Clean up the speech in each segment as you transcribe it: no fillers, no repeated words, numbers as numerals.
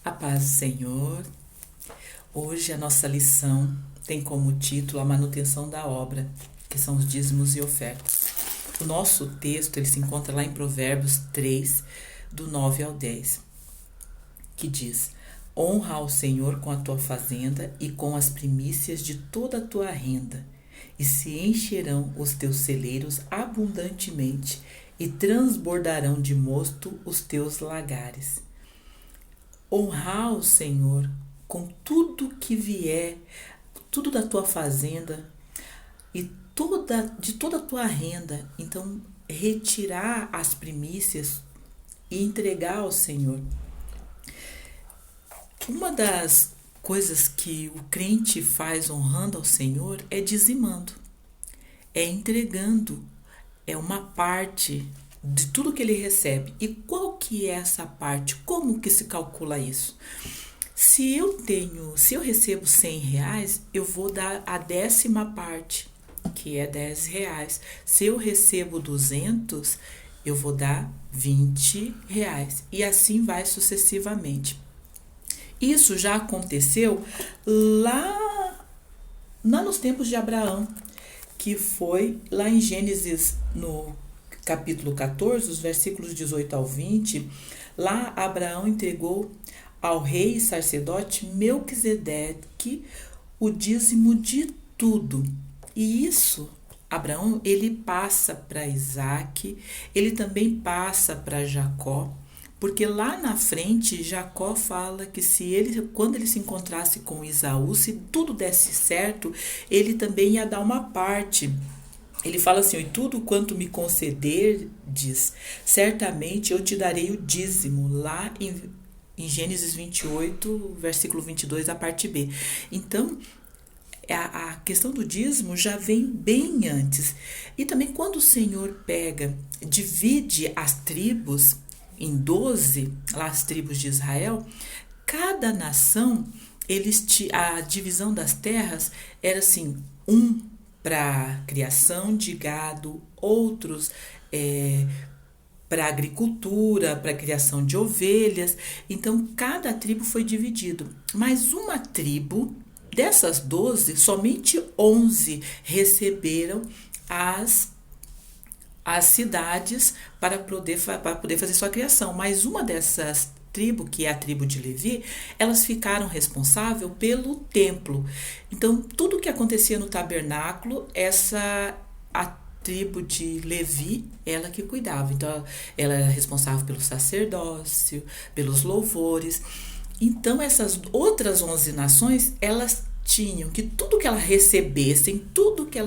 A paz do Senhor. Hoje a nossa lição tem como título a manutenção da obra, que são os dízimos e ofertas. O nosso texto ele se encontra lá em Provérbios 3, do 9 ao 10, que diz: Honra ao Senhor com a tua fazenda e com as primícias de toda a tua renda, e se encherão os teus celeiros abundantemente, e transbordarão de mosto os teus lagares. Honrar o Senhor com tudo que vier, tudo da tua fazenda e de toda a tua renda. Então, retirar as primícias e entregar ao Senhor. Uma das coisas que o crente faz honrando ao Senhor é dizimando, é entregando, é uma parte de tudo que ele recebe. E qual que é essa parte? Como que se calcula isso? Se eu recebo R$ 100, eu vou dar a 10ª parte, que é R$ 10. Se eu recebo 200, eu vou dar R$ 20. E assim vai sucessivamente. Isso já aconteceu lá nos tempos de Abraão, que foi lá em Gênesis, no capítulo 14, os versículos 18 ao 20, lá Abraão entregou ao rei e sacerdote Melquisedeque o dízimo de tudo. E isso, Abraão, ele passa para Isaac, ele também passa para Jacó, porque lá na frente Jacó fala que quando ele se encontrasse com Esaú, se tudo desse certo, ele também ia dar uma parte. Ele fala assim: e tudo quanto me concederdes, certamente eu te darei o dízimo, lá em Gênesis 28, versículo 22, a parte B. Então, a questão do dízimo já vem bem antes. E também quando o Senhor divide as tribos em 12, lá as tribos de Israel, cada nação, a divisão das terras era assim, para criação de gado, outros para agricultura, para criação de ovelhas. Então, cada tribo foi dividido. Mas uma tribo, dessas 12, somente 11 receberam as cidades para poder fazer sua criação. Mas uma dessas tribo, que é a tribo de Levi, elas ficaram responsáveis pelo templo. Então, tudo que acontecia no tabernáculo, a tribo de Levi, ela que cuidava. Então, ela era responsável pelo sacerdócio, pelos louvores. Então, essas outras 11 nações, elas tinham que tudo que elas recebessem, tudo que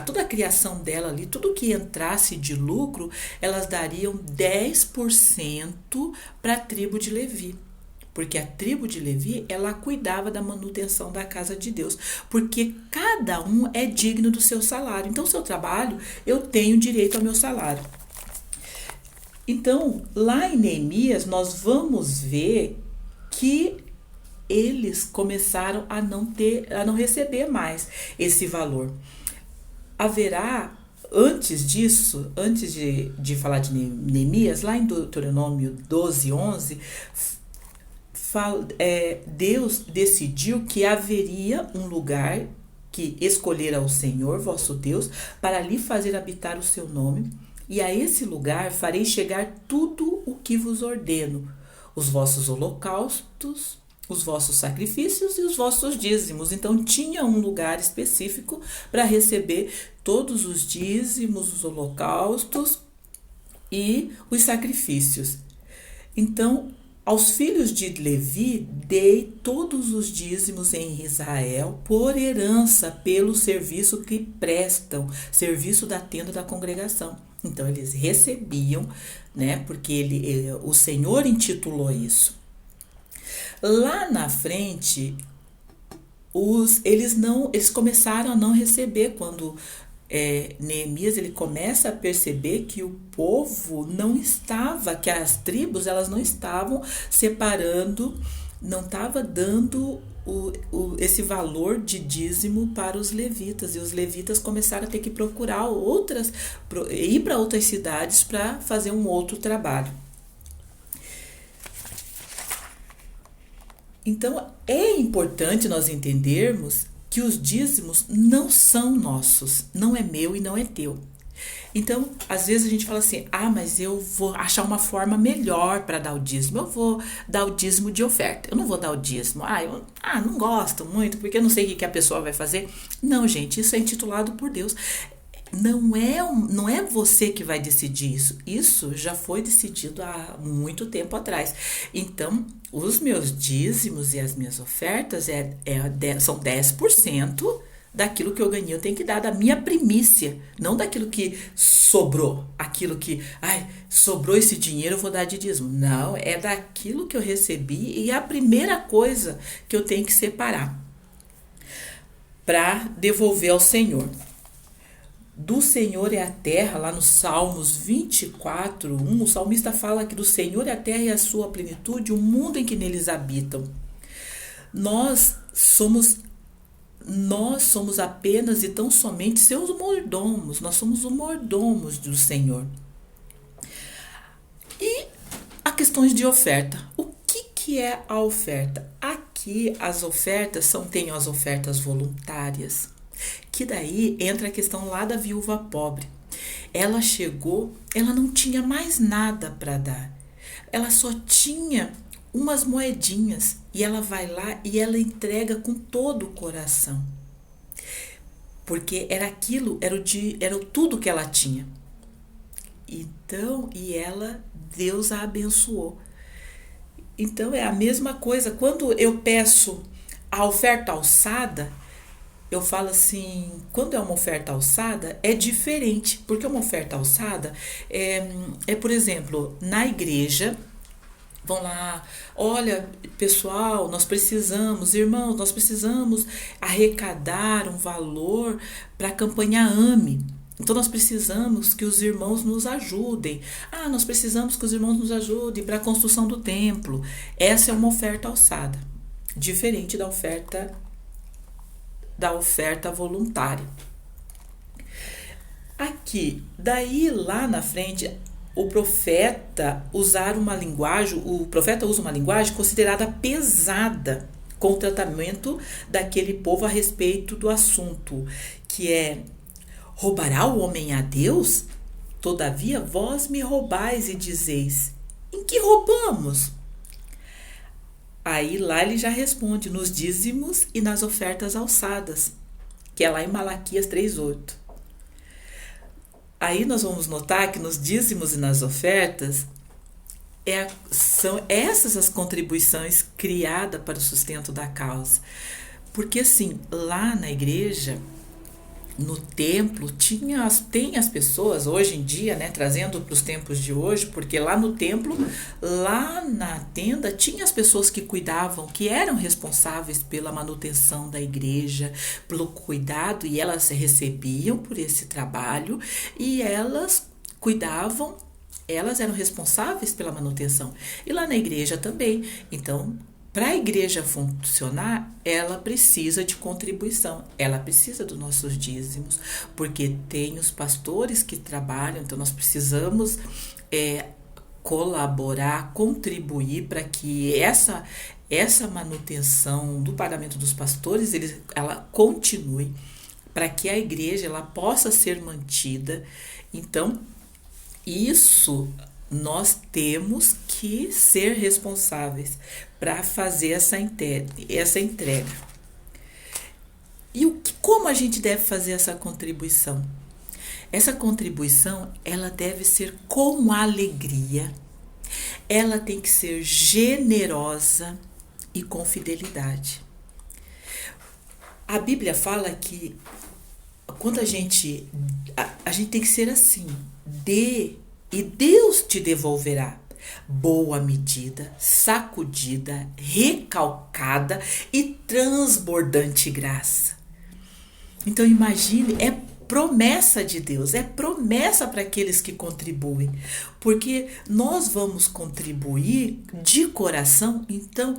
toda a criação dela ali, tudo que entrasse de lucro, elas dariam 10% para a tribo de Levi. Porque a tribo de Levi, ela cuidava da manutenção da casa de Deus. Porque cada um é digno do seu salário. Então, se eu trabalho, eu tenho direito ao meu salário. Então, lá em Neemias, nós vamos ver que eles começaram a não receber mais esse valor. Haverá, antes disso, antes de falar de Neemias, lá em Deuteronômio 12, 11, Deus decidiu que haveria um lugar que escolhera o Senhor, vosso Deus, para ali fazer habitar o seu nome, e a esse lugar farei chegar tudo o que vos ordeno, os vossos holocaustos, os vossos sacrifícios e os vossos dízimos. Então, tinha um lugar específico para receber todos os dízimos, os holocaustos e os sacrifícios. Então, aos filhos de Levi, dei todos os dízimos em Israel por herança pelo serviço que prestam, serviço da tenda da congregação. Então, eles recebiam, né, porque o Senhor intitulou isso. Lá na frente, eles começaram a não receber quando Neemias ele começa a perceber que o povo não estava, que as tribos elas não estavam separando, não estava dando esse valor de dízimo para os levitas, e os levitas começaram a ter que procurar ir para outras cidades para fazer um outro trabalho. Então, é importante nós entendermos que os dízimos não são nossos, não é meu e não é teu. Então, às vezes a gente fala assim: ah, mas eu vou achar uma forma melhor para dar o dízimo. Eu vou dar o dízimo de oferta. Eu não vou dar o dízimo. Eu não gosto muito, porque eu não sei o que a pessoa vai fazer. Não, gente, isso é intitulado por Deus. Não é você que vai decidir isso. Isso já foi decidido há muito tempo atrás. Então, os meus dízimos e as minhas ofertas são 10% daquilo que eu ganhei. Eu tenho que dar da minha primícia, não daquilo que sobrou. Aquilo que, sobrou esse dinheiro, eu vou dar de dízimo. Não, é daquilo que eu recebi, e é a primeira coisa que eu tenho que separar para devolver ao Senhor. Do Senhor é a terra, lá no Salmos 24:1, o salmista fala que do Senhor é a terra e a sua plenitude, o mundo em que neles habitam. Nós somos apenas e tão somente seus mordomos, nós somos os mordomos do Senhor. E a questões de oferta. O que é a oferta? Aqui as ofertas tem as ofertas voluntárias, que daí entra a questão lá da viúva pobre. Ela chegou, ela não tinha mais nada para dar. Ela só tinha umas moedinhas, e ela vai lá e ela entrega com todo o coração. Porque era tudo que ela tinha. Então, Deus a abençoou. Então, é a mesma coisa. Quando eu peço a oferta alçada, eu falo assim, quando é uma oferta alçada, é diferente, porque uma oferta alçada por exemplo, na igreja, vão lá, olha, pessoal, irmãos, nós precisamos arrecadar um valor para a campanha AME. Então, nós precisamos que os irmãos nos ajudem. Nós precisamos que os irmãos nos ajudem para a construção do templo. Essa é uma oferta alçada, diferente da oferta voluntária. Aqui, daí lá na frente, o profeta usa uma linguagem considerada pesada com o tratamento daquele povo a respeito do assunto, que é: roubará o homem a Deus? Todavia vós me roubais e dizeis: em que roubamos? Aí lá ele já responde: nos dízimos e nas ofertas alçadas, que é lá em Malaquias 3:8. Aí nós vamos notar que nos dízimos e nas ofertas são essas as contribuições criadas para o sustento da causa. Porque assim, lá na igreja, no templo, tem as pessoas hoje em dia, né, trazendo para os tempos de hoje, porque lá no templo, lá na tenda, tinha as pessoas que cuidavam, que eram responsáveis pela manutenção da igreja, pelo cuidado, e elas recebiam por esse trabalho, e elas cuidavam, elas eram responsáveis pela manutenção. E lá na igreja também. Então, para a igreja funcionar, ela precisa de contribuição, ela precisa dos nossos dízimos, porque tem os pastores que trabalham, então nós precisamos colaborar, contribuir para que essa manutenção do pagamento dos pastores, ela continue, para que a igreja ela possa ser mantida. Então, isso nós temos que ser responsáveis para fazer essa entrega. E como a gente deve fazer essa contribuição? Essa contribuição, ela deve ser com alegria, ela tem que ser generosa e com fidelidade. A Bíblia fala que quando a gente tem que ser assim: dê e Deus te devolverá. Boa medida, sacudida, recalcada e transbordante graça. Então imagine, é promessa de Deus, é promessa para aqueles que contribuem, porque nós vamos contribuir de coração. Então,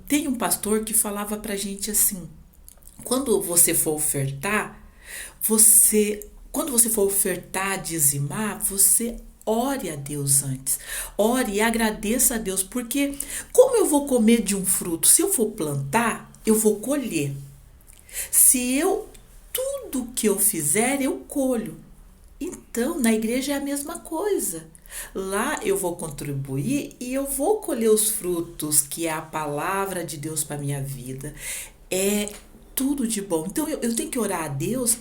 tem um pastor que falava pra gente assim: quando você for ofertar, dizimar, você ore a Deus antes. Ore e agradeça a Deus, porque como eu vou comer de um fruto? Se eu for plantar, eu vou colher. Se eu, tudo que eu fizer, eu colho. Então, na igreja é a mesma coisa. Lá eu vou contribuir e eu vou colher os frutos, que é a palavra de Deus para minha vida. É tudo de bom. Então, eu tenho que orar a Deus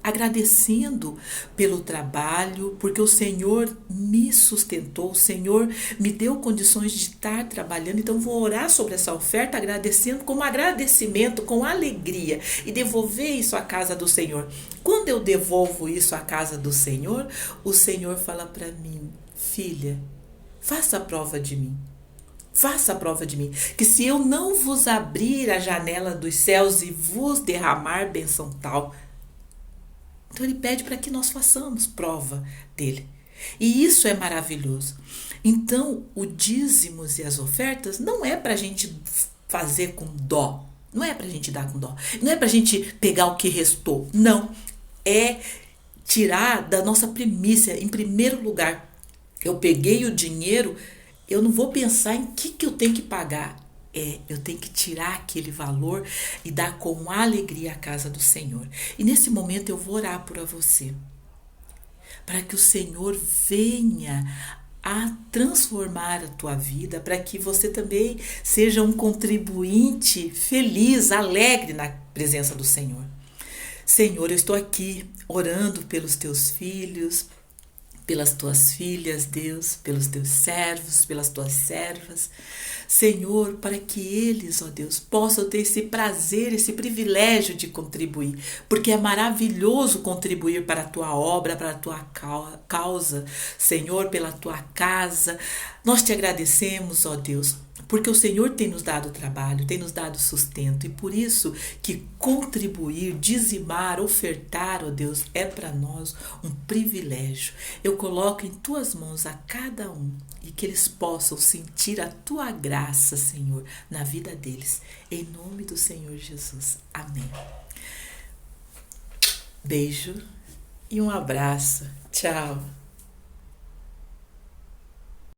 agradecendo pelo trabalho, porque o Senhor me sustentou, o Senhor me deu condições de estar trabalhando. Então vou orar sobre essa oferta, agradecendo, com agradecimento, com alegria, e devolver isso à casa do Senhor. Quando eu devolvo isso à casa do Senhor, o Senhor fala para mim: filha, faça a prova de mim. Faça a prova de mim, que se eu não vos abrir a janela dos céus e vos derramar benção tal. Então ele pede para que nós façamos prova dele. E isso é maravilhoso. Então, o dízimos e as ofertas não é para a gente fazer com dó. Não é para a gente dar com dó. Não é para a gente pegar o que restou. Não. É tirar da nossa primícia. Em primeiro lugar, eu peguei o dinheiro, eu não vou pensar em que eu tenho que pagar. Eu tenho que tirar aquele valor e dar com alegria à casa do Senhor. E nesse momento eu vou orar por você, para que o Senhor venha a transformar a tua vida, para que você também seja um contribuinte feliz, alegre na presença do Senhor. Senhor, eu estou aqui orando pelos teus filhos, pelas tuas filhas, Deus, pelos teus servos, pelas tuas servas. Senhor, para que eles, ó Deus, possam ter esse prazer, esse privilégio de contribuir, porque é maravilhoso contribuir para a tua obra, para a tua causa, Senhor, pela tua casa. Nós te agradecemos, ó Deus, porque o Senhor tem nos dado trabalho, tem nos dado sustento, e por isso que contribuir, dizimar, ofertar, ó Deus, é para nós um privilégio. Eu coloco em tuas mãos a cada um, e que eles possam sentir a tua graça, Senhor, na vida deles. Em nome do Senhor Jesus. Amém. Beijo e um abraço. Tchau.